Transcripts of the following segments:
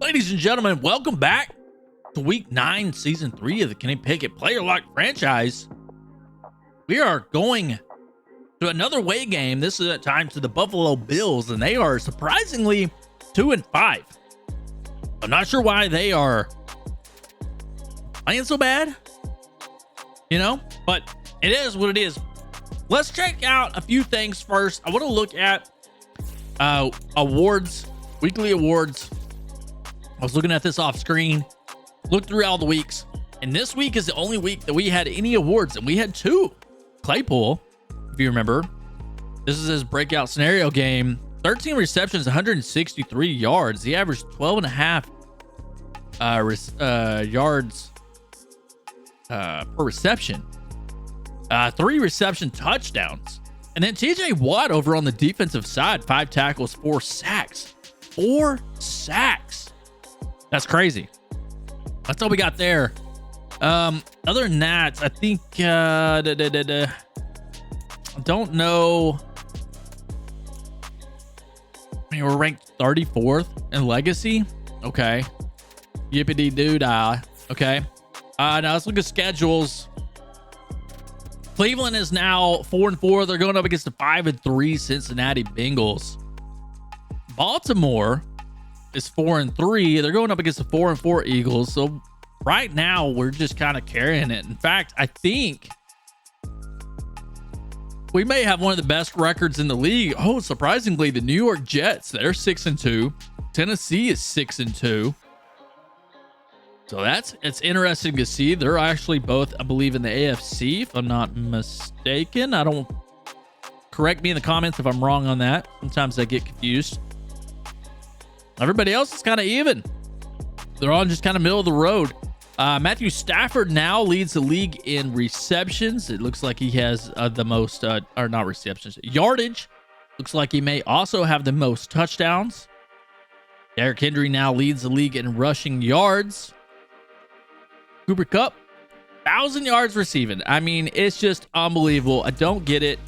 Ladies and gentlemen, welcome back to Week 9, Season 3 of the Kenny Pickett Player Lock franchise. We are going to another away game. This is at times to the Buffalo Bills, and they are surprisingly 2-5. I'm not sure why they are playing so bad, but it is what it is. Let's check out a few things first. I want to look at awards, weekly awards. I was looking at this off screen, looked through all the weeks, and this week is the only week that we had any awards, and we had two. Claypool, if you remember, this is his breakout scenario game. 13 receptions, 163 yards. He averaged 12.5 yards per reception. 3 reception touchdowns. And then TJ Watt over on the defensive side, 5 tackles, 4 sacks. 4 sacks. That's crazy. That's all we got there. Other than that, I think I don't know. I mean, we're ranked 34th in legacy. Okay. Yippity doo dah. Okay. Now let's look at schedules. Cleveland is now 4-4. They're going up against the 5-3 Cincinnati Bengals. Baltimore is 4-3. They're going up against the 4-4 Eagles. So right now we're just kind of carrying it. In fact, I think we may have one of the best records in the league. Oh, surprisingly, the New York Jets, they're 6-2. Tennessee is 6-2. So it's interesting to see. They're actually both, I believe, in the AFC, if I'm not mistaken. Correct me in the comments if I'm wrong on that. Sometimes I get confused. Everybody else is kind of even. They're all just kind of middle of the road. Matthew Stafford now leads the league in receptions. It looks like he has the most, or not receptions, yardage. Looks like he may also have the most touchdowns. Derrick Henry now leads the league in rushing yards. Cooper Kupp, 1,000 yards receiving. I mean, it's just unbelievable. I don't get it.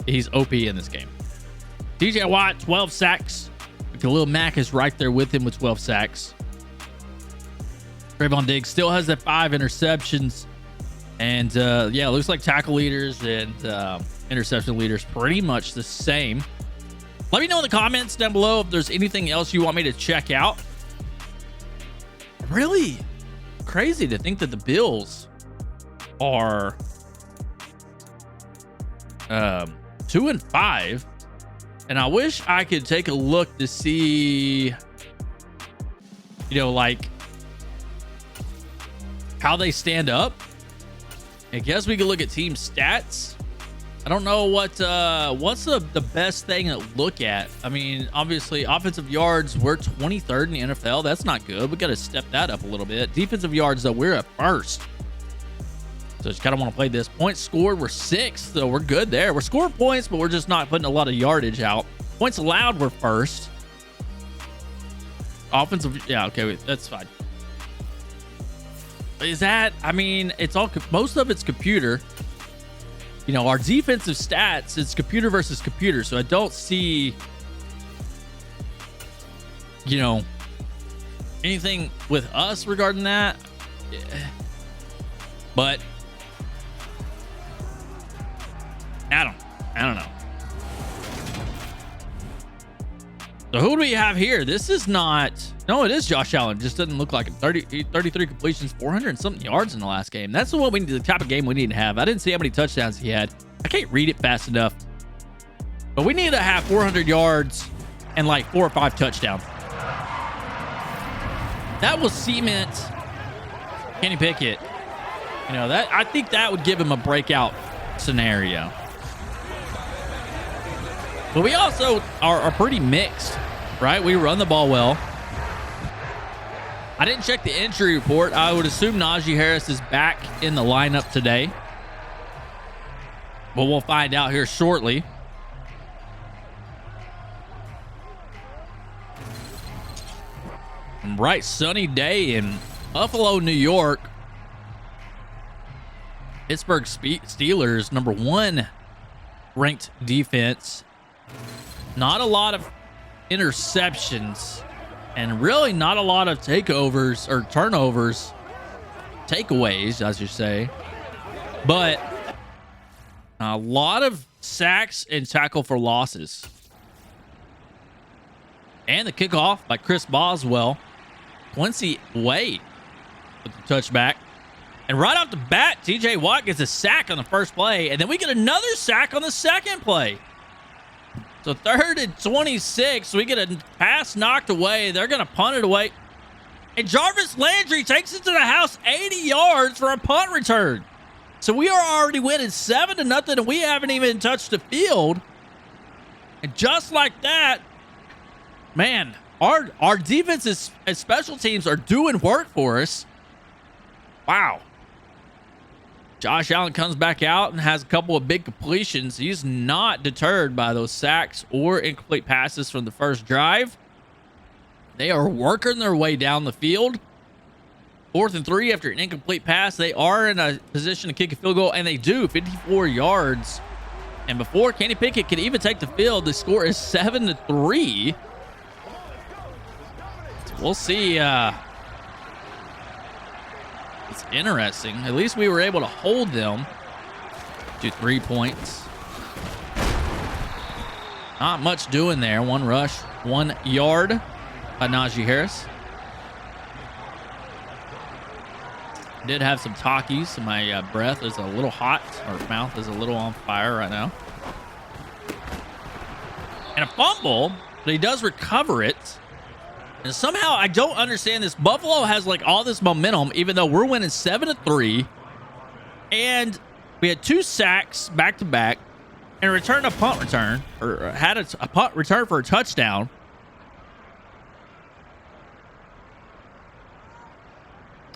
He's OP in this game. TJ Watt, 12 sacks. Khalil Mack is right there with him with 12 sacks. Trayvon Diggs still has that 5 interceptions. And yeah, it looks like tackle leaders and interception leaders pretty much the same. Let me know in the comments down below if there's anything else you want me to check out. Really crazy to think that the Bills are 2-5. And I wish I could take a look to see, like how they stand up. I guess we could look at team stats. I don't know what's the best thing to look at. I mean, obviously, offensive yards, we're 23rd in the NFL. That's not good. We got to step that up a little bit. Defensive yards, though, we're at first. So just kind of want to play this. Points scored, we're 6th, so we're good there. We're scoring points, but we're just not putting a lot of yardage out. Points allowed, we're first. Offensive, yeah, okay, that's fine. Is that, I mean, it's all, most of it's computer. Our defensive stats, it's computer versus computer, so I don't see, anything with us regarding that. Yeah. But I don't know. So who do we have here? This is not, no, it is Josh Allen. Just doesn't look like him. 33 completions, 400 and something yards in the last game. That's what we need, the type of game we need to have. I didn't see how many touchdowns he had. I can't read it fast enough. But we need to have 400 yards and like 4 or 5 touchdowns. That will cement Kenny Pickett. That I think that would give him a breakout scenario. But we also are pretty mixed, right? We run the ball well. I didn't check the injury report. I would assume Najee Harris is back in the lineup today. But we'll find out here shortly. Bright sunny day in Buffalo, New York. Pittsburgh Steelers, number 1 ranked defense. Not a lot of interceptions. and really not a lot of takeovers or turnovers, takeaways, as you say, but a lot of sacks and tackle for losses. And the kickoff by Chris Boswell. Quincy Wade with the touchback. And right off the bat, TJ Watt gets a sack on the first play, and then we get another sack on the second play. So 3rd and 26, we get a pass knocked away. They're going to punt it away. And Jarvis Landry takes it to the house 80 yards for a punt return. So we are already winning 7-0, and we haven't even touched the field. And just like that, man, our defenses and special teams are doing work for us. Wow. Josh Allen comes back out and has a couple of big completions. He's not deterred by those sacks or incomplete passes from the first drive. They are working their way down the field. 4th and 3 after an incomplete pass. They are in a position to kick a field goal, and they do, 54 yards. And before Kenny Pickett can even take the field, the score is 7-3. So we'll see. It's interesting. At least we were able to hold them to 3 points. Not much doing there. 1 rush, 1 yard by Najee Harris. Did have some Takis, so my breath is a little hot, or mouth is a little on fire right now. And a fumble, but he does recover it. And somehow I don't understand this. Buffalo has like all this momentum, even though we're winning 7-3. And we had 2 sacks back to back and returned a punt return, or had a punt return for a touchdown.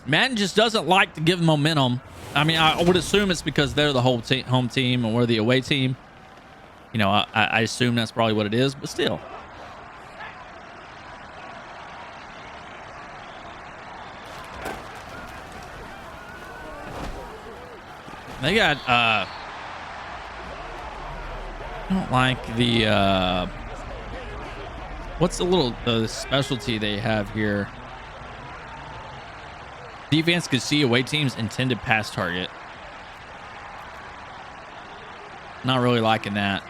Madden just doesn't like to give momentum. I mean, I would assume it's because they're the whole home team and we're the away team. You know, I assume that's probably what it is, but still. They got, I don't like the, what's the little specialty they have here? Defense could see away team's intended pass target. Not really liking that.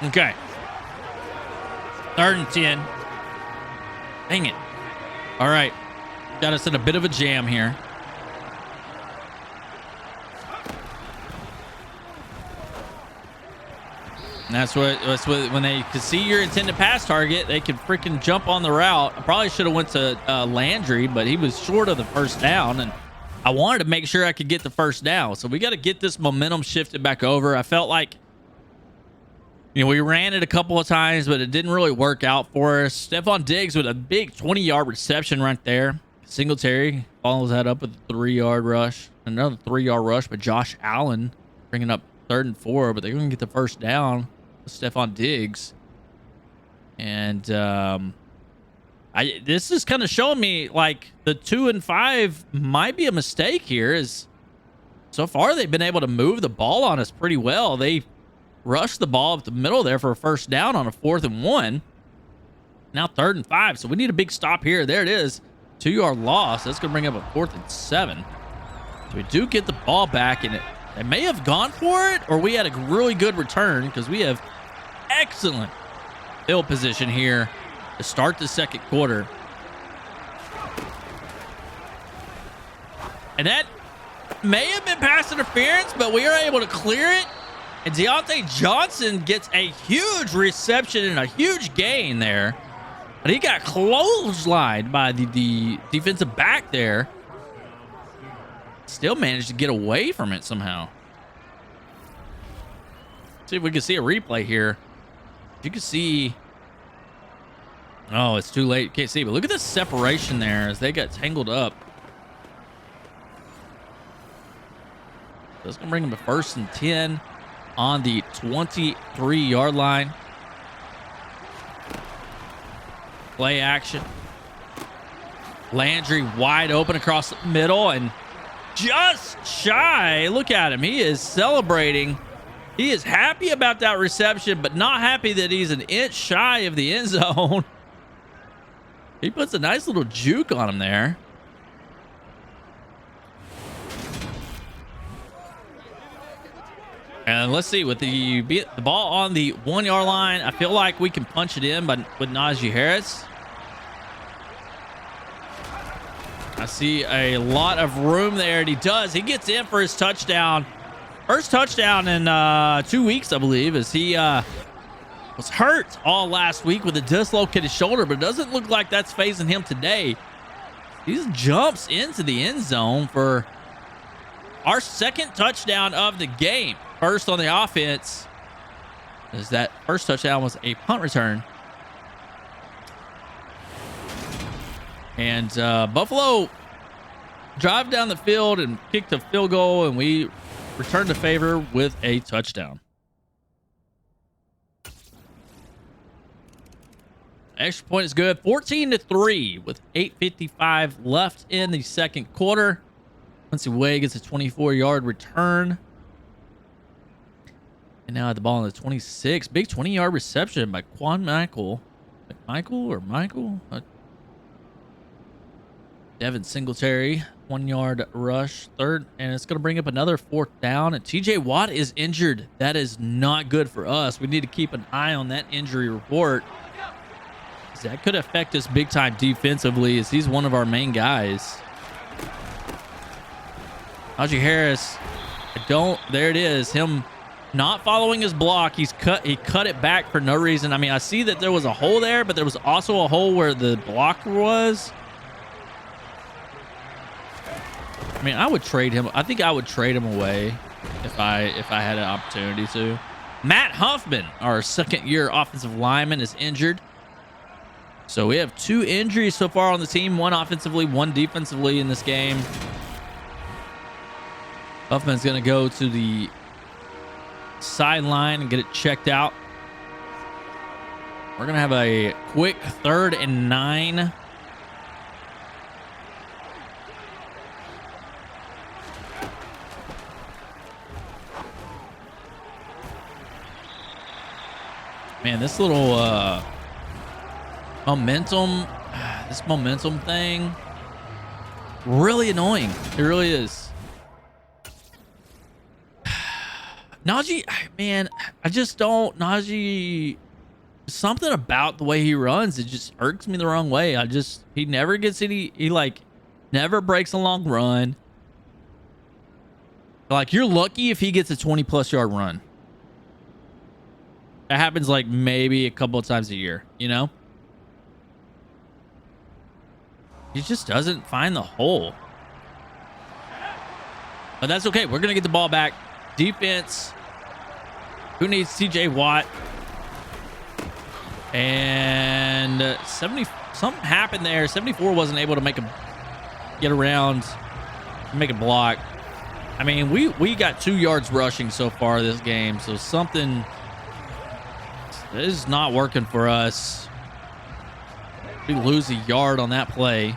Okay. 3rd and 10. Dang it. All right. Got us in a bit of a jam here. And that's what when they could see your intended pass target, they could freaking jump on the route. I probably should have went to Landry, but he was short of the first down, and I wanted to make sure I could get the first down. So we got to get this momentum shifted back over. I felt like, you know, we ran it a couple of times, but it didn't really work out for us. Stephon Diggs with a big 20-yard reception right there. Singletary follows that up with a 3-yard rush. Another 3-yard rush by Josh Allen, bringing up 3rd and 4, but they're going to get the first down. Stephon Diggs. And this is kind of showing me like the 2 and 5 might be a mistake here. Is so far they've been able to move the ball on us pretty well. They rushed the ball up the middle there for a first down on a 4th and 1. Now 3rd and 5, so we need a big stop here. There it is, 2-yard loss. That's gonna bring up a 4th and 7. So we do get the ball back, and they may have gone for it, or we had a really good return, because we have excellent field position here to start the second quarter. And that may have been pass interference, but we are able to clear it. And Deontay Johnson gets a huge reception and a huge gain there. But he got clotheslined by the defensive back there. Still managed to get away from it somehow. See if we can see a replay here. You can see. Oh, it's too late. Can't see. But look at this separation there as they got tangled up. That's going to bring them to 1st and 10 on the 23-yard line. Play action. Landry wide open across the middle, and just shy. Look at him. He is celebrating. He is happy about that reception, but not happy that he's an inch shy of the end zone. He puts a nice little juke on him there. And let's see, with the ball on the 1 yard line, I feel like we can punch it in with Najee Harris. I see a lot of room there, and he does. He gets in for his touchdown. First touchdown in 2 weeks, I believe, as he was hurt all last week with a dislocated shoulder, but it doesn't look like that's phasing him today. He jumps into the end zone for our second touchdown of the game. First on the offense, as that first touchdown was a punt return. And Buffalo drive down the field and kicked a field goal, and we returned the favor with a touchdown. Extra point is good. 14-3 with 8:55 left in the second quarter. Quincy Way gets a 24-yard return. And now at the ball on the 26. Big 20-yard reception by Quan Michael. Michael? Devin Singletary. 1 yard rush. Third. And it's going to bring up another fourth down. And TJ Watt is injured. That is not good for us. We need to keep an eye on that injury report. That could affect us big time defensively, as he's one of our main guys. Najee Harris. There it is. Him not following his block. He cut it back for no reason. I mean, I see that there was a hole there, but there was also a hole where the blocker was. I mean, I would trade him. I think I would trade him away if I had an opportunity to. Matt Huffman, our second-year offensive lineman, is injured. So we have 2 injuries so far on the team, 1 offensively, 1 defensively in this game. Huffman's going to go to the sideline and get it checked out. We're going to have a quick 3rd and 9. Man, this little this momentum thing, really annoying. It really is. Najee, man, I just don't. Najee, something about the way he runs, it just irks me the wrong way. He never gets any, he like never breaks a long run. Like, you're lucky if he gets a 20+ yard run. That happens like maybe a couple of times a year, you know? He just doesn't find the hole. But that's okay. We're going to get the ball back. Defense. Who needs TJ Watt? And 70, something happened there. 74 wasn't able to get around, make a block. I mean, we got 2 yards rushing so far this game. So something is not working for us. We lose a yard on that play.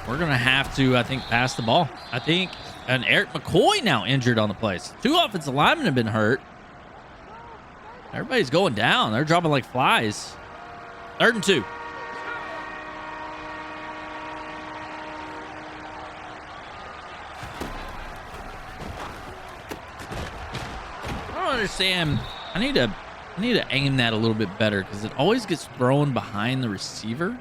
We're going to have to, I think, pass the ball. I think, and Eric McCoy now injured on the place. 2 offensive linemen have been hurt. Everybody's going down. They're dropping like flies. 3rd and 2. I don't understand. I need to aim that a little bit better, because it always gets thrown behind the receiver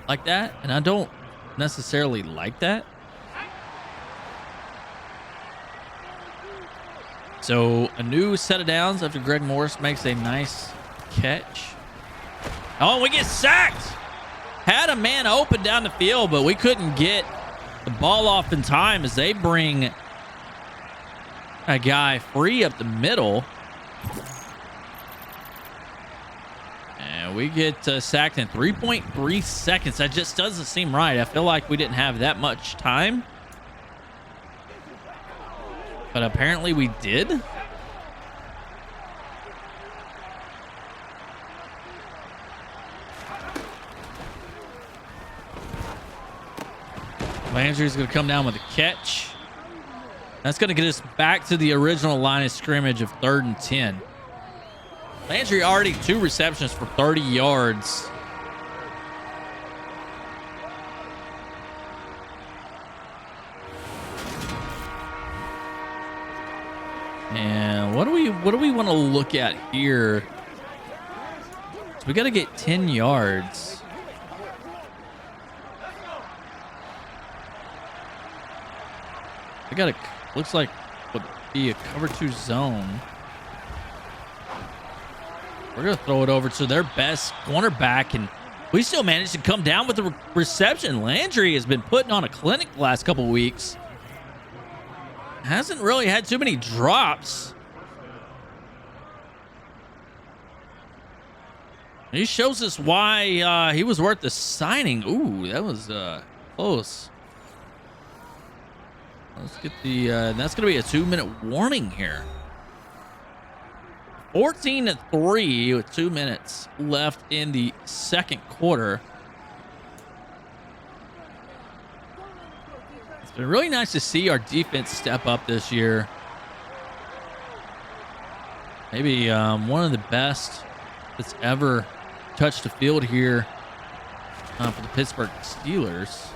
like that, and I don't necessarily like that. So a new set of downs after Greg Morris makes a nice catch. Oh, we get sacked. Had a man open down the field, but we couldn't get the ball off in time, as they bring a guy free up the middle. And we get sacked in 3.3 seconds. That just doesn't seem right. I feel like we didn't have that much time, but apparently we did. Landry's going to come down with a catch. That's going to get us back to the original line of scrimmage of 3rd and 10. Landry already 2 receptions for 30 yards. And what do we want to look at here? So we got to get 10 yards. I got a looks like would be a cover 2 zone. We're gonna throw it over to their best cornerback, and we still managed to come down with the reception. Landry has been putting on a clinic the last couple of weeks. Hasn't really had too many drops. He shows us why he was worth the signing. Ooh, that was close. Let's get the that's gonna be a 2-minute warning here. 14-3 with 2 minutes left in the second quarter. It's been really nice to see our defense step up this year. Maybe one of the best that's ever touched the field here for the Pittsburgh Steelers.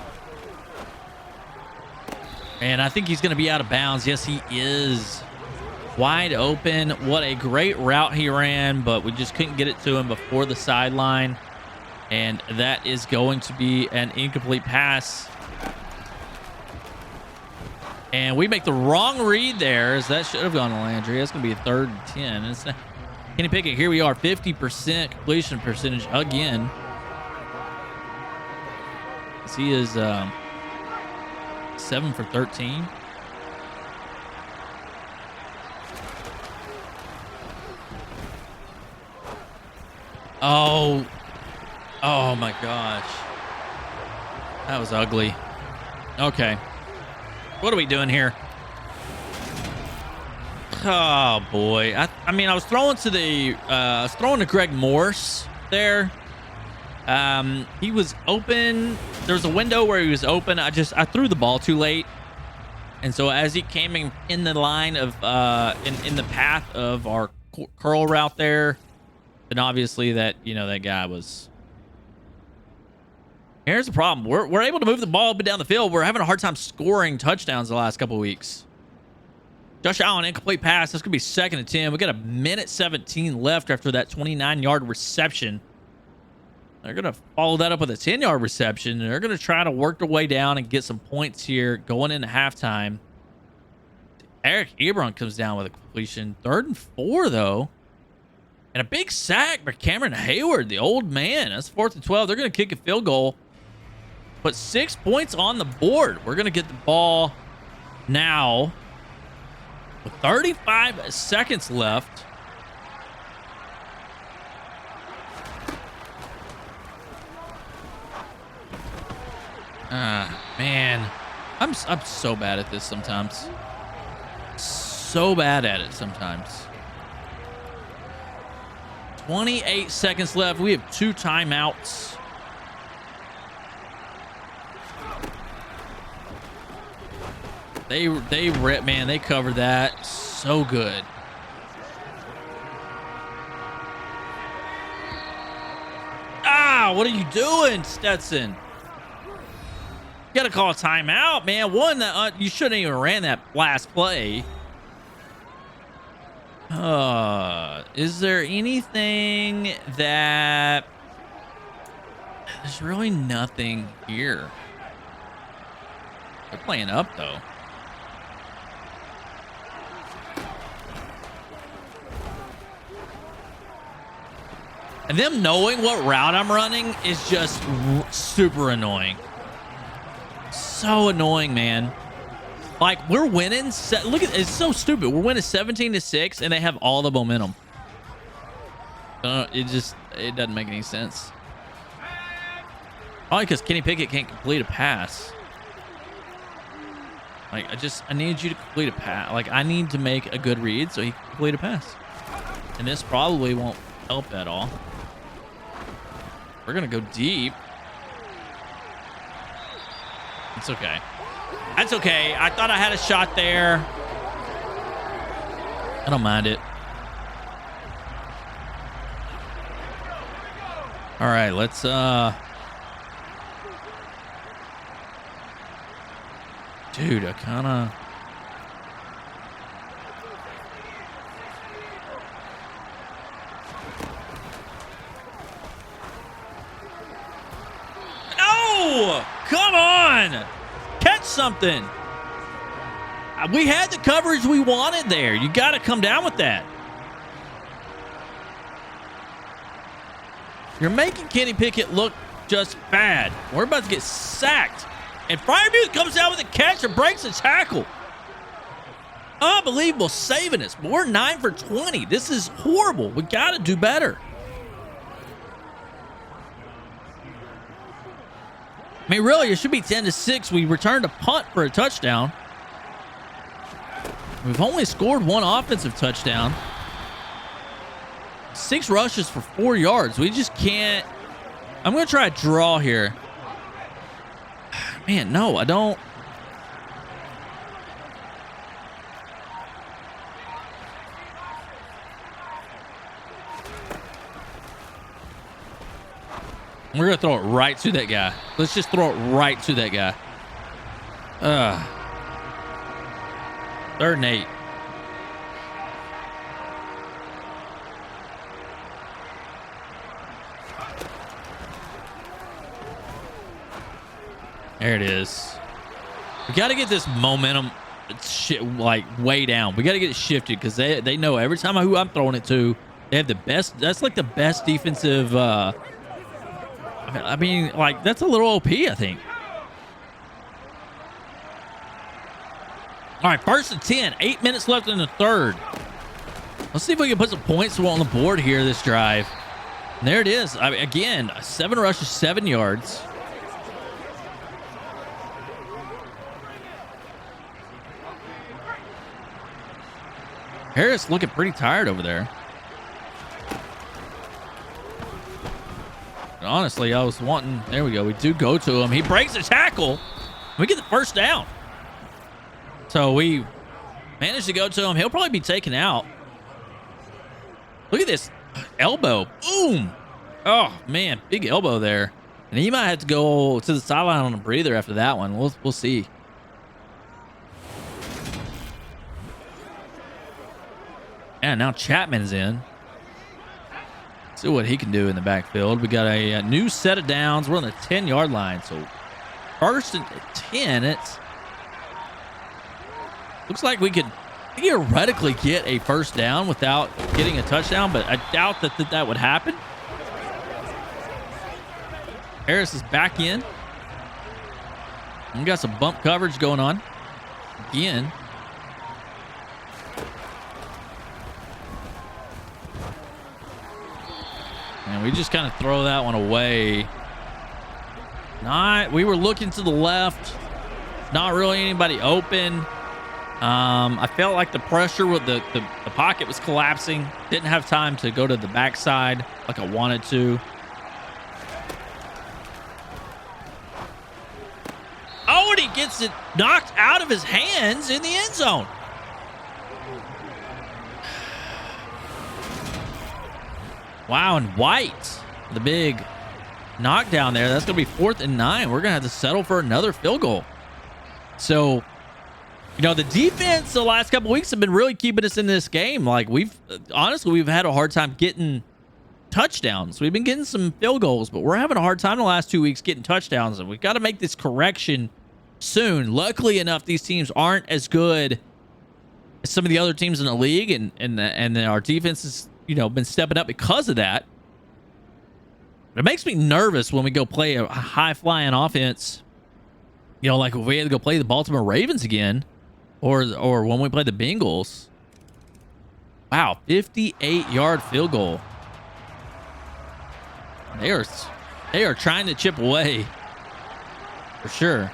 And I think he's going to be out of bounds. Yes, he is. Wide open. What a great route he ran, but we just couldn't get it to him before the sideline. And that is going to be an incomplete pass. And we make the wrong read there, as that should have gone to Landry. That's going to be a 3rd and 10. It's not, Kenny Pickett, here we are, 50% completion percentage again. He is 7 for 13. Oh my gosh. That was ugly. Okay. What are we doing here? Oh boy. I mean, I was throwing to Greg Morse there. He was open. There was a window where he was open. I threw the ball too late. And so as he came in the line of in the path of our curl route there, then obviously that guy was. Here's the problem. We're able to move the ball up and down the field. We're having a hard time scoring touchdowns the last couple of weeks. Josh Allen, incomplete pass. That's going to be 2nd and 10. We got 1:17 left after that 29-yard reception. They're going to follow that up with a 10-yard reception. They're going to try to work their way down and get some points here going into halftime. Eric Ebron comes down with a completion. 3rd and 4, though. And a big sack by Cameron Hayward, the old man. That's 4th and 12. They're going to kick a field goal. Put 6 points on the board. We're going to get the ball now with 35 seconds left. Man, I'm so bad at this sometimes. So bad at it sometimes. 28 seconds left. We have 2 timeouts. They covered that so good. Ah, what are you doing, Stetson? You got to call a timeout, man. You shouldn't even ran that last play. Is there anything that... There's really nothing here. They're playing up, though. And them knowing what route I'm running is just super annoying. So annoying, man. Like, we're winning. Look at it's so stupid. We're winning 17-6, and they have all the momentum. It doesn't make any sense. Probably because Kenny Pickett can't complete a pass. Like, I need you to complete a pass. Like, I need to make a good read so he can complete a pass. And this probably won't help at all. We're gonna go deep. It's okay. That's okay. I thought I had a shot there. I don't mind it. All right, let's dude, I kind of No! Come on! Catch something. We had the coverage we wanted there. You got to come down with that. You're making Kenny Pickett look just bad. We're about to get sacked. And Fryermuth comes out with a catch and breaks a tackle. Unbelievable saving us. We're 9 for 20. This is horrible. We got to do better. I mean, really, it should be 10-6. We returned a punt for a touchdown. We've only scored one offensive touchdown. 6 rushes for 4 yards. We just can't. I'm going to try a draw here. Man, no, I don't. We're going to throw it right to that guy. Let's just throw it right to that guy. 3rd and 8. There it is. We got to get this momentum like way down. We got to get it shifted because they know every time who I'm throwing it to, they have the best. That's like the best defensive. I mean, like, that's a little OP, I think. All right, 1st and 10. 8 minutes left in the 3rd. Let's see if we can put some points on the board here this drive. And there it is. I mean, again, 7 rushes, 7 yards. Harris looking pretty tired over there. And honestly, I was wanting. There we go. We do go to him. He breaks the tackle. We get the 1st down. So we managed to go to him. He'll probably be taken out. Look at this elbow. Boom. Oh, man. Big elbow there. And he might have to go to the sideline on a breather after that one. We'll see. And now Chapman's in. See what he can do in the backfield. We got a new set of downs. We're on the 10-yard line. So 1st and 10. It's looks like we could theoretically get a 1st down without getting a touchdown, but I doubt that would happen. Harris is back in. We got some bump coverage going on again. And we just kind of throw that one away. We were looking to the left. Not really anybody open. I felt like the pressure with the pocket was collapsing. Didn't have time to go to the backside like I wanted to. Oh, and he gets it knocked out of his hands in the end zone. Wow, and White, the big knockdown there. That's going to be 4th and 9. We're going to have to settle for another field goal. So, you know, the defense the last couple weeks have been really keeping us in this game. Like, we've had a hard time getting touchdowns. We've been getting some field goals, but we're having a hard time the last 2 weeks getting touchdowns, and we've got to make this correction soon. Luckily enough, these teams aren't as good as some of the other teams in the league, and our defense has, you know, been stepping up because of that. It makes me nervous when we go play a high-flying offense. You know, like if we had to go play the Baltimore Ravens again, or when we play the Bengals. Wow, 58-yard field goal. They are trying to chip away for sure.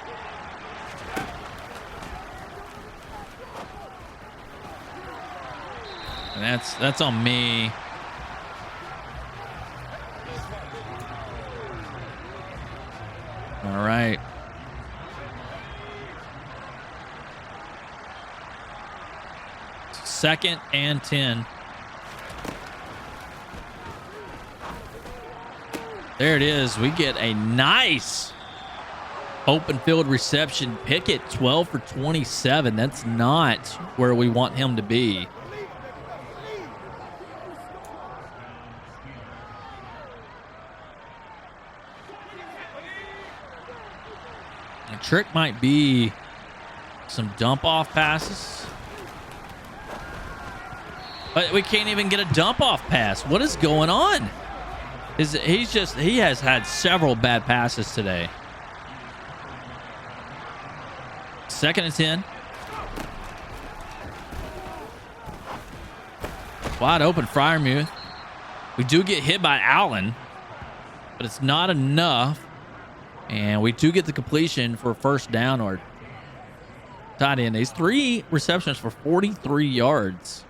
And that's on me. All right. 2nd and 10. There it is. We get a nice open field reception. Pickett, 12 for 27. That's not where we want him to be. The trick might be some dump off passes. But we can't even get a dump off pass. What is going on? He has had several bad passes today. 2nd and 10. Wide open Freiermuth. We do get hit by Allen, but it's not enough. And we do get the completion for first down or tight end. He's 3 receptions for 43 yards.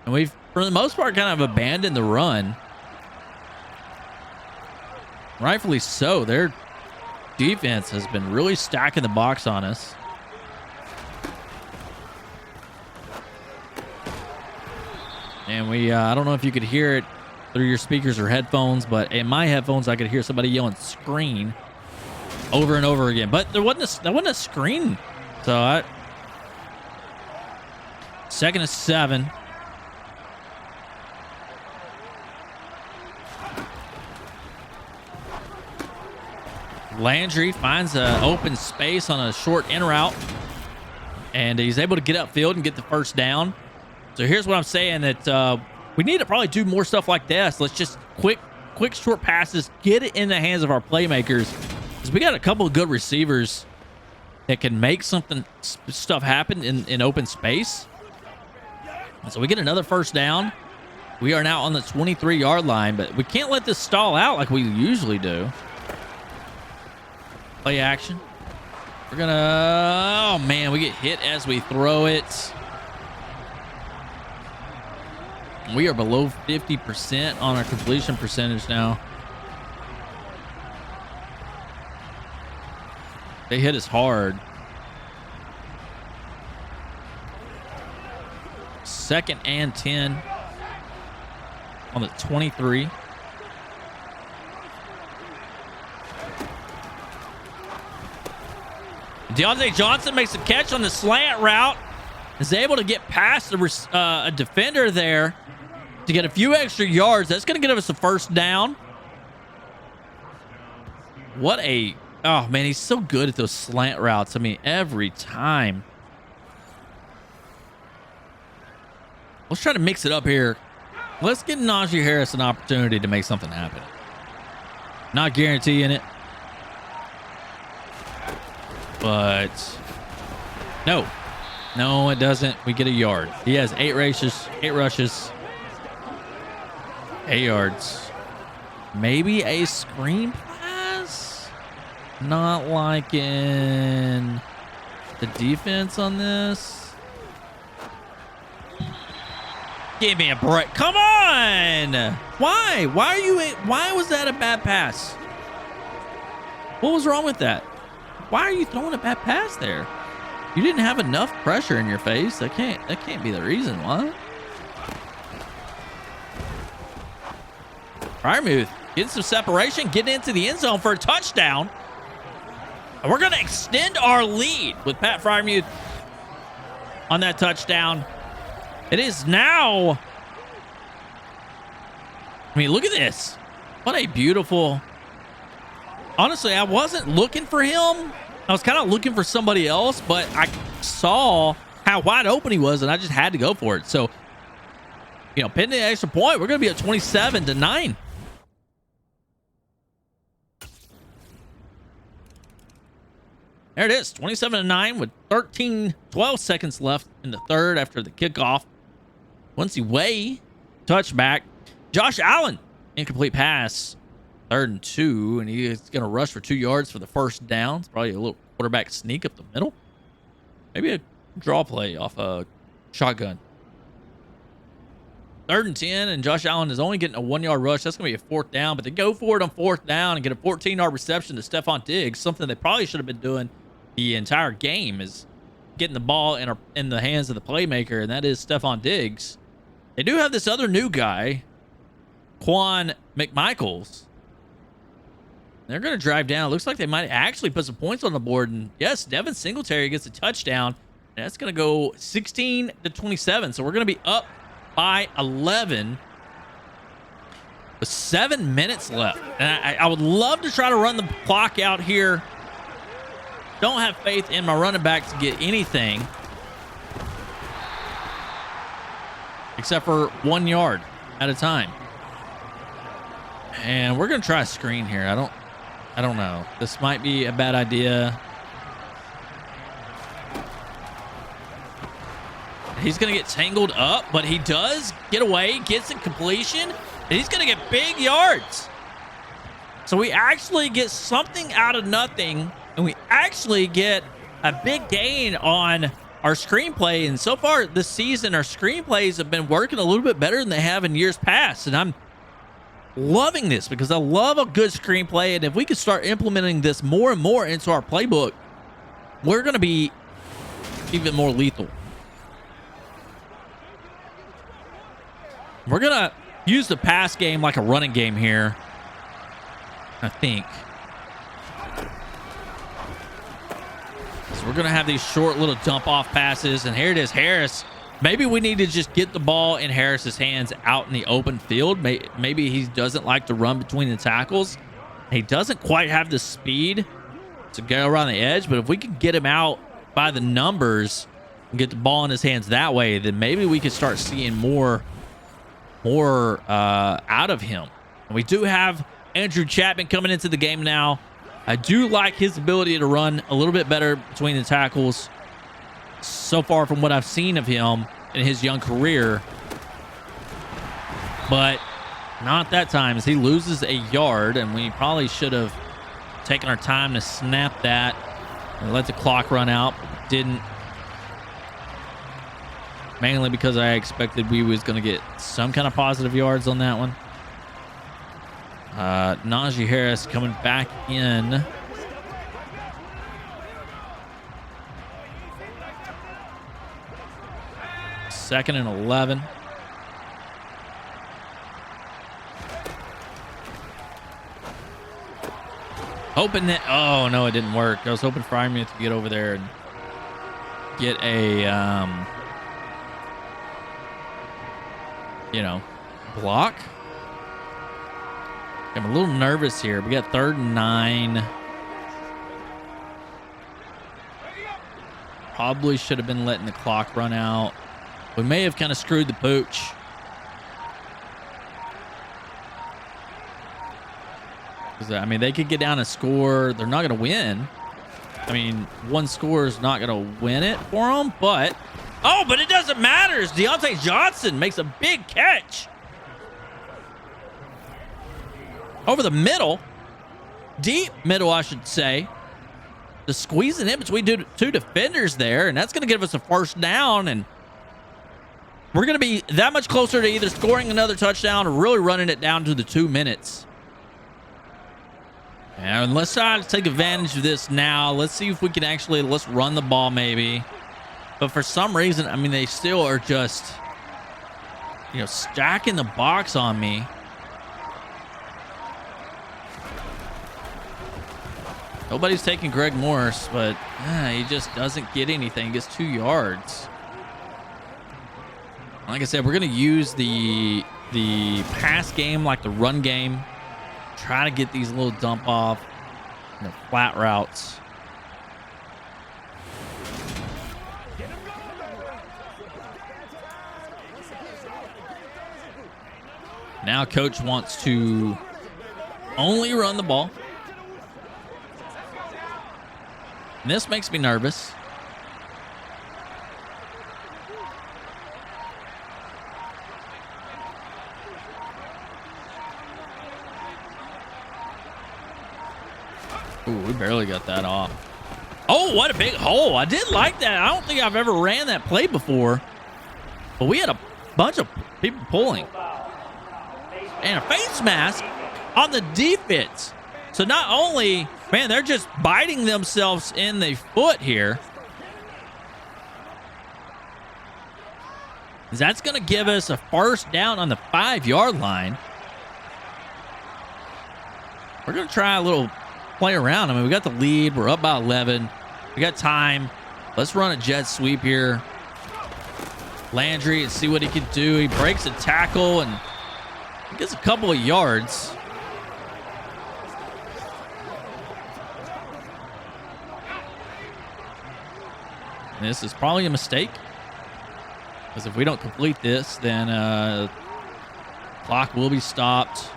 And we've, for the most part, kind of abandoned the run. Rightfully so. Their defense has been really stacking the box on us. And we, I don't know if you could hear it through your speakers or headphones, but in my headphones, I could hear somebody yelling "screen" over and over again. But that wasn't a screen. So 2nd and 7. Landry finds an open space on a short in route, and he's able to get upfield and get the first down. So here's what I'm saying, that we need to probably do more stuff like this. Let's just quick short passes, get it in the hands of our playmakers, because we got a couple of good receivers that can make stuff happen in open space. And so we get another first down. We are now on the 23-yard line, but we can't let this stall out like we usually do. Play action. We're gonna, oh man, we get hit as we throw it. We are below 50% on our completion percentage now. They hit us hard. 2nd and 10 on the 23. Deontay Johnson makes a catch on the slant route. Is able to get past a defender there to get a few extra yards. That's going to get us a first down. What a... Oh, man, he's so good at those slant routes. I mean, every time. Let's try to mix it up here. Let's get Najee Harris an opportunity to make something happen. Not guaranteeing it. But no, it doesn't. We get a yard. He has 8 rushes, 8 yards. Maybe a screen pass. Not liking the defense on this. Give me a break. Come on. Why? Why was that a bad pass? What was wrong with that? Why are you throwing a bad pass there? You didn't have enough pressure in your face. That can't be the reason why. Freiermuth getting some separation, getting into the end zone for a touchdown. And we're going to extend our lead with Pat Freiermuth on that touchdown. It is now. I mean, look at this. What a beautiful... Honestly, I wasn't looking for him. I was kind of looking for somebody else, but I saw how wide open he was, and I just had to go for it. So, you know, pending the extra point, we're going to be at 27-9. There it is, 27-9 with 12 seconds left in the third after the kickoff. Quincy Way, touchback. Josh Allen, incomplete pass. 3rd and 2, and he's going to rush for 2 yards for the first down. It's probably a little quarterback sneak up the middle. Maybe a draw play off a shotgun. 3rd and 10, and Josh Allen is only getting a 1-yard rush. That's going to be a 4th down, but they go for it on 4th down and get a 14-yard reception to Stephon Diggs, something they probably should have been doing the entire game. Is getting the ball in the hands of the playmaker, and that is Stephon Diggs. They do have this other new guy, Quan McMichaels. They're going to drive down. Looks like they might actually put some points on the board. And yes, Devin Singletary gets a touchdown. And that's going to go 16-27. So we're going to be up by 11 with 7 minutes left. And I would love to try to run the clock out here. Don't have faith in my running back to get anything except for 1 yard at a time. And we're going to try a screen here. I don't know. This might be a bad idea. He's going to get tangled up, but he does get away, gets a completion, and he's going to get big yards. So we actually get something out of nothing, and we actually get a big gain on our screenplay. And so far this season, our screenplays have been working a little bit better than they have in years past. And I'm loving this because I love a good screenplay. And if we could start implementing this more and more into our playbook, we're going to be even more lethal. We're going to use the pass game like a running game here, I think. So we're going to have these short little dump off passes. And here it is, Harris. Maybe we need to just get the ball in Harris's hands out in the open field. Maybe he doesn't like to run between the tackles. He doesn't quite have the speed to go around the edge. But if we could get him out by the numbers and get the ball in his hands that way, then maybe we could start seeing more out of him. And we do have Andrew Chapman coming into the game now. I do like his ability to run a little bit better between the tackles so far from what I've seen of him in his young career. But not that time, as he loses a yard, and we probably should have taken our time to snap that and let the clock run out, but didn't. Mainly because I expected we was going to get some kind of positive yards on that one. Najee Harris coming back in. Second and 11. Hoping that... Oh, no, it didn't work. I was hoping Freiermuth to get over there and get a... block. I'm a little nervous here. We got 3rd and 9. Probably should have been letting the clock run out. We may have kind of screwed the pooch. I mean, they could get down and score. They're not going to win. I mean, one score is not going to win it for them, but... Oh, but it doesn't matter. Deontay Johnson makes a big catch. Over the middle. Deep middle, I should say. Just squeezing in between two defenders there, and that's going to give us a first down, and we're going to be that much closer to either scoring another touchdown or really running it down to the 2 minutes. And let's try to take advantage of this now. Let's see if we can actually, let's run the ball maybe. But for some reason, I mean, they still are just, stacking the box on me. Nobody's taking Greg Morris, but he just doesn't get anything. He gets 2 yards. Like I said, we're going to use the pass game like the run game. Try to get these little dump off, flat routes. Now coach wants to only run the ball. And this makes me nervous. Ooh, we barely got that off. Oh, what a big hole. I did like that. I don't think I've ever ran that play before. But we had a bunch of people pulling. And a face mask on the defense. So not only, man, they're just biting themselves in the foot here. That's going to give us a first down on the 5-yard line. We're going to try a little play around. I mean, we got the lead. We're up by 11. We got time. Let's run a jet sweep here. Landry and see what he can do. He breaks a tackle and gets a couple of yards. And this is probably a mistake, because if we don't complete this, then clock will be stopped.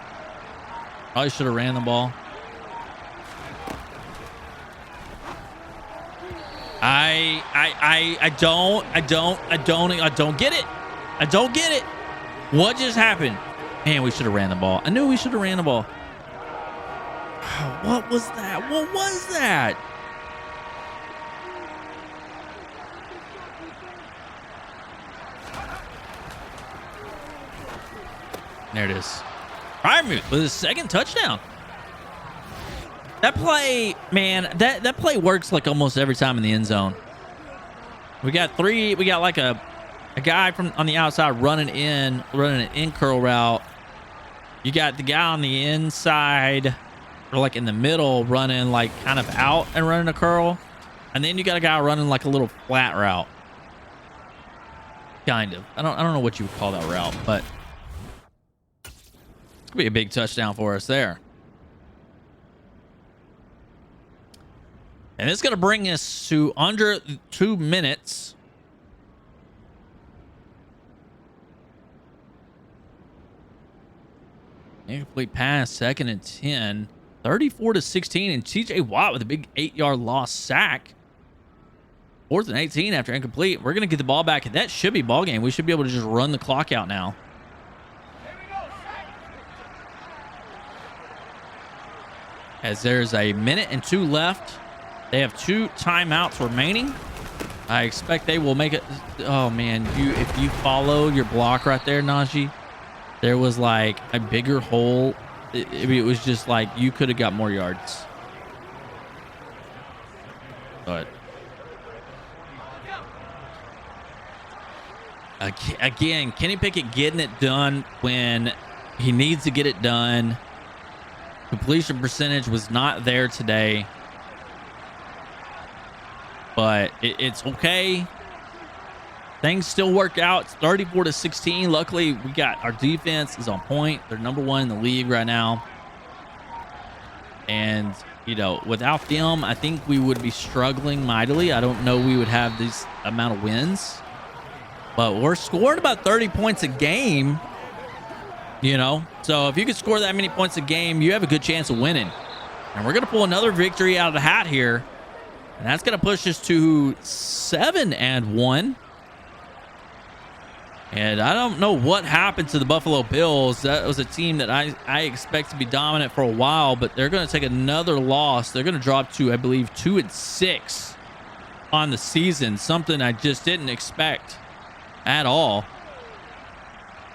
Probably should have ran the ball. I don't get it. I don't get it. What just happened? Man, we should have ran the ball. I knew we should have ran the ball. What was that? What was that? There it is. Fryermuth with his second touchdown. That play, man, that play works like almost every time in the end zone. We got like a guy from on the outside running an in curl route. You got the guy on the inside or like in the middle running like kind of out and running a curl. And then you got a guy running like a little flat route. Kind of. I don't know what you would call that route, but it's gonna be a big touchdown for us there. And it's going to bring us to under 2 minutes. Incomplete pass, 2nd and 10. 34-16. And TJ Watt with a big 8-yard loss sack. 4th and 18 after incomplete. We're going to get the ball back. And that should be ball game. We should be able to just run the clock out now. As there's a 1 minute and 2 left. They have 2 timeouts remaining. I expect they will make it. Oh man, if you follow your block right there, Najee, there was like a bigger hole. It was just like you could have got more yards. But again, Kenny Pickett getting it done when he needs to get it done. Completion percentage was not there today. But it's okay. Things still work out. It's 34-16. Luckily, we got our defense is on point. They're number 1 in the league right now. And, you know, without them, I think we would be struggling mightily. I don't know we would have this amount of wins. But we're scoring about 30 points a game, you know. So if you can score that many points a game, you have a good chance of winning. And we're going to pull another victory out of the hat here. And that's going to push us to 7-1. And I don't know what happened to the Buffalo Bills. That was a team that I expect to be dominant for a while, but they're going to take another loss. They're going to drop to, I believe, 2-6 on the season. Something I just didn't expect at all.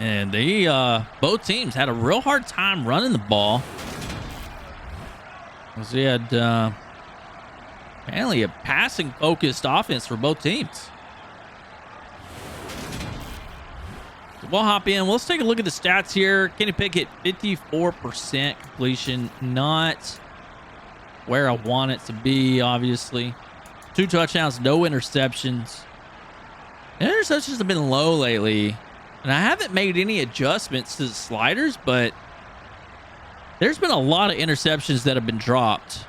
And they both teams had a real hard time running the ball. Because we had apparently a passing focused offense for both teams. So we'll hop in. Let's take a look at the stats here. Kenny Pickett, 54% completion. Not where I want it to be, obviously. 2 touchdowns, no interceptions. Interceptions have been low lately. And I haven't made any adjustments to the sliders, but there's been a lot of interceptions that have been dropped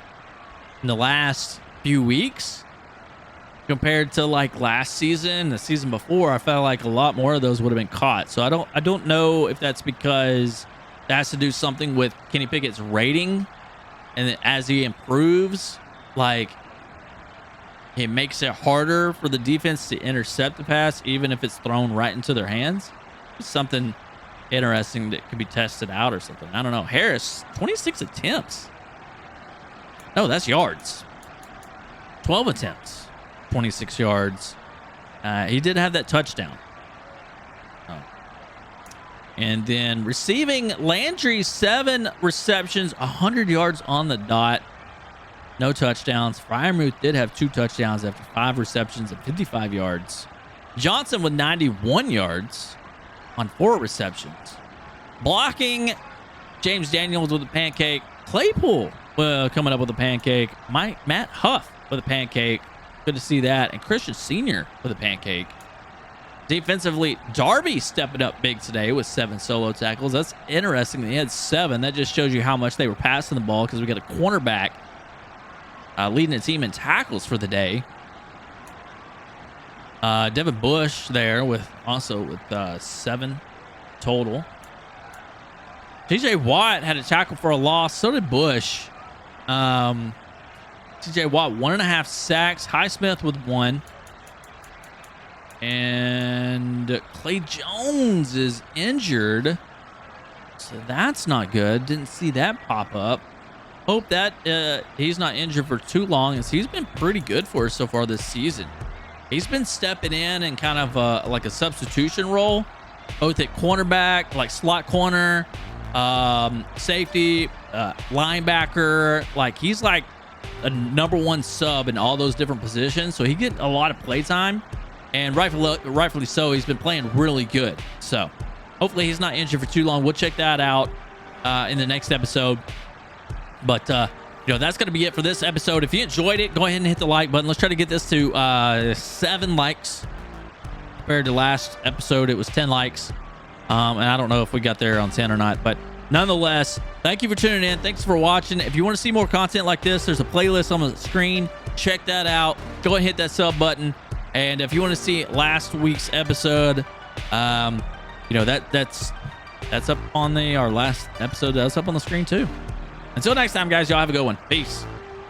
in the last few weeks compared to like last season, the season before. I felt like a lot more of those would have been caught. So I don't know if that's because that has to do something with Kenny Pickett's rating, and as he improves, like it makes it harder for the defense to intercept the pass, even if it's thrown right into their hands. It's something interesting that could be tested out or something. I don't know. Harris, 26 attempts. No, that's yards. 12 attempts, 26 yards. He did have that touchdown. Oh. And then receiving, Landry, 7 receptions, 100 yards on the dot. No touchdowns. Fryermuth did have 2 touchdowns after 5 receptions and 55 yards. Johnson with 91 yards on 4 receptions. Blocking, James Daniels with a pancake. Claypool coming up with a pancake. Matt Huff with a pancake. Good to see that. And Christian Sr. with a pancake. Defensively, Darby stepping up big today with 7 solo tackles. That's interesting. They had 7. That just shows you how much they were passing the ball because we got a cornerback leading the team in tackles for the day. Devin Bush there with 7 total. TJ Watt had a tackle for a loss. So did Bush. TJ Watt 1.5 sacks. Highsmith with 1. And Clay Jones is injured. So that's not good. Didn't see that pop up. Hope that he's not injured for too long, as he's been pretty good for us so far this season. He's been stepping in kind of like a substitution role, both at cornerback, like slot corner, safety, linebacker. Like he's like a #1 sub in all those different positions. So he get a lot of play time, and rightfully so. He's been playing really good. So hopefully he's not injured for too long. We'll check that out in the next episode. But that's going to be it for this episode. If you enjoyed it, go ahead and hit the like button. Let's try to get this to 7 likes. Compared to last episode, it was 10 likes. And I don't know if we got there on 10 or not. But nonetheless, thank you for tuning in. Thanks for watching. If you want to see more content like this, there's a playlist on the screen. Check that out. Go ahead and hit that sub button. And if you want to see last week's episode, that's up on our last episode. That's up on the screen too. Until next time, guys, y'all have a good one. Peace.